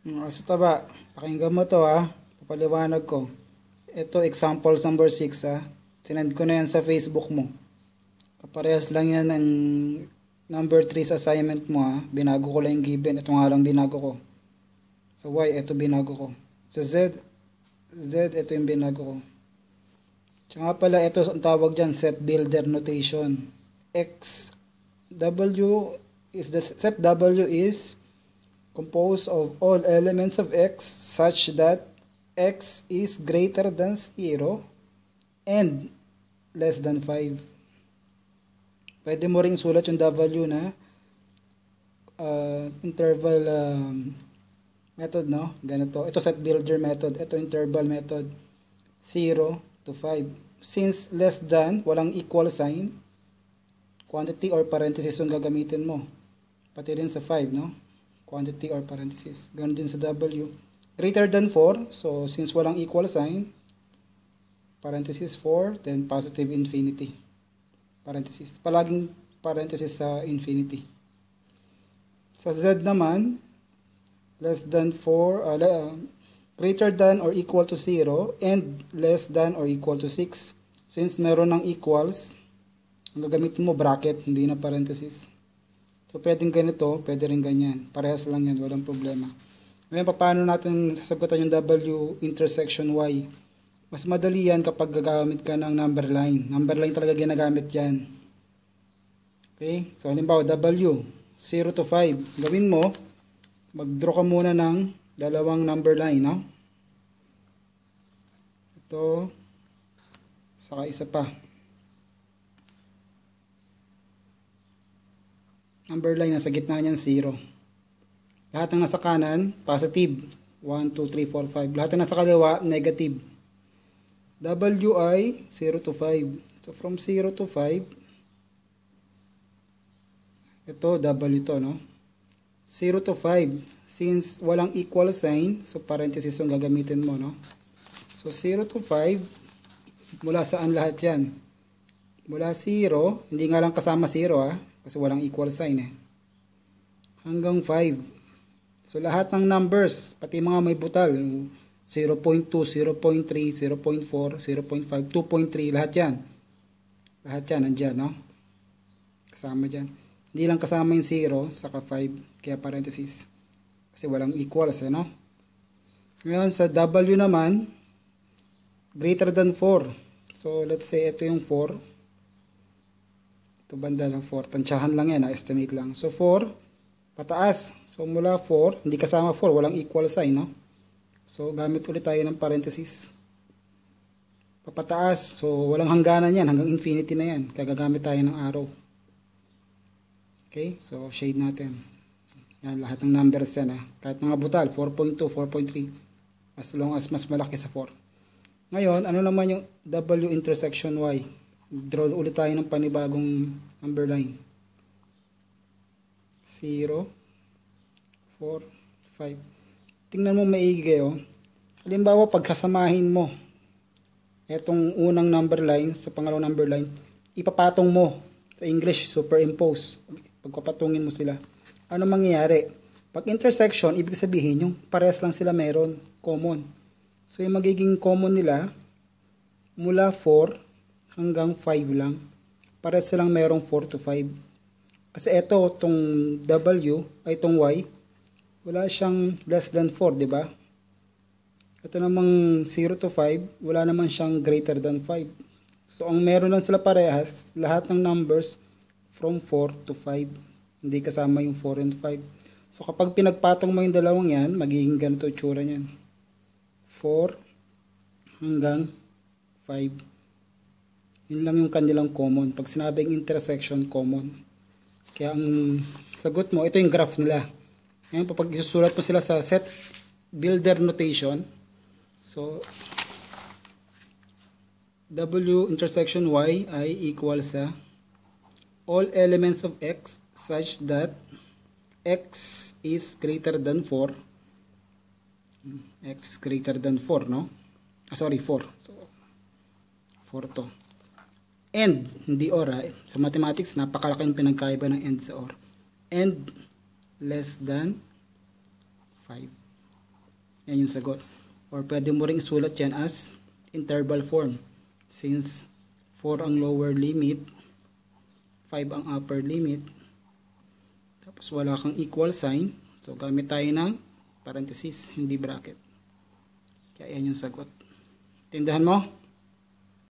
Sa taba, pakinggan mo to ha. Papaliwanag ko. Ito example number 6 ha. Sinend ko na yan sa Facebook mo. Kaparehas lang yan ng number 3 sa assignment mo ha. Binago ko lang yung given. Ito nga lang binago ko. Sa Y, ito binago ko. Sa Z, ito yung binago ko. Tsaka pala, ito ang tawag dyan, set builder notation. Set W is composed of all elements of X such that X is greater than 0 and less than 5. Pwede mo ring sulat yung W na interval method, no? Ganito. Ito set builder method. Ito interval method. 0 to 5. Since less than, walang equal sign, quantity or parenthesis yung gagamitin mo. Pati rin sa 5, no? Quantity or parenthesis. Ganun din sa W. Greater than 4. So, since walang equal sign, parenthesis 4, then positive infinity. Parenthesis. Palaging parenthesis sa infinity. Sa Z naman, less than 4, greater than or equal to 0, and less than or equal to 6. Since meron ng equals, ang gagamitin mo bracket, hindi na parenthesis. So, pwedeng ganito, pwede rin ganyan. Parehas lang yan, walang problema. Ngayon, paano natin sasagutan yung W intersection Y? Mas madali yan kapag gagamit ka ng number line. Number line talaga ginagamit yan. Okay? So, halimbawa, W, 0 to 5. Gawin mo, mag-draw ka muna ng dalawang number line, no? Ito, saka isa pa. Number line, nasa gitna niyan 0. Lahat ng nasa kanan, positive. 1, 2, 3, 4, 5. Lahat ng nasa kaliwa, negative. WI, 0 to 5. So, from 0 to 5, ito, W to, no? 0 to 5. Since walang equal sign, so parenthesis yung gagamitin mo, no? So, 0 to 5, mula saan lahat yan? Mula 0, hindi nga lang kasama 0, ha? Kasi walang equal sign eh. Hanggang 5. So lahat ng numbers, pati mga may butal, 0.2, 0.3, 0.4, 0.5, 2.3, lahat yan. Lahat yan, nandyan, no? Kasama dyan. Hindi lang kasama yung 0, saka 5, kaya parenthesis. Kasi walang equals, eh, no? Ngayon, sa W naman, greater than 4. So, let's say, ito yung 4. Ito banda ng 4. Tansyahan lang yan, estimate lang. So, 4, pataas. So, mula 4, hindi kasama 4, walang equal sign, no? So, gamit ulit tayo ng parenthesis. Papataas. So, walang hangganan yan. Hanggang infinity na yan. Kaya gagamit tayo ng arrow. Okay? So, shade natin. Yan, lahat ng numbers yan, Kahit mga butal, 4.2, 4.3. As long as mas malaki sa 4. Ngayon, ano naman yung W intersection Y? Draw ulit tayo ng panibagong number line. 0, 4, 5. Tingnan mo maigi kayo. Halimbawa, pagkasamahin mo etong unang number line sa pangalawang number line, ipapatong mo. Sa English, superimpose. Pagpapatungin mo sila. Ano mangyayari? Pag intersection, ibig sabihin yung parehas lang sila meron. Common. So, yung magiging common nila, mula 4 hanggang 5 lang. Parehas silang merong 4 to 5. Kasi ito, itong W, ay itong Y, wala siyang less than 4, di ba? Ito namang 0 to 5, wala naman siyang greater than 5. So, ang meron lang sila parehas, lahat ng numbers from 4 to 5. Hindi kasama yung 4 and 5. So, kapag pinagpatong mo yung dalawang yan, magiging ganito itsura niyan. 4 hanggang 5. Yun lang yung kanilang common. Pag sinabing intersection, common. Kaya ang sagot mo, ito yung graph nila. Ngayon, pag isusulat mo sila sa set builder notation, so, W intersection Y ay equal sa all elements of X such that X is greater than 4. X is greater than 4, no? Sorry, 4. So, 4 to. And, hindi or, sa mathematics, napakalaking pinagkaiba ng and sa or. And, less than 5. Yan yung sagot. Or pwede mo ring isulat yan as interval form. Since 4 ang lower limit, 5 ang upper limit, tapos wala kang equal sign, so gamit tayo ng parenthesis, hindi bracket. Kaya yan yung sagot. Tindahan mo?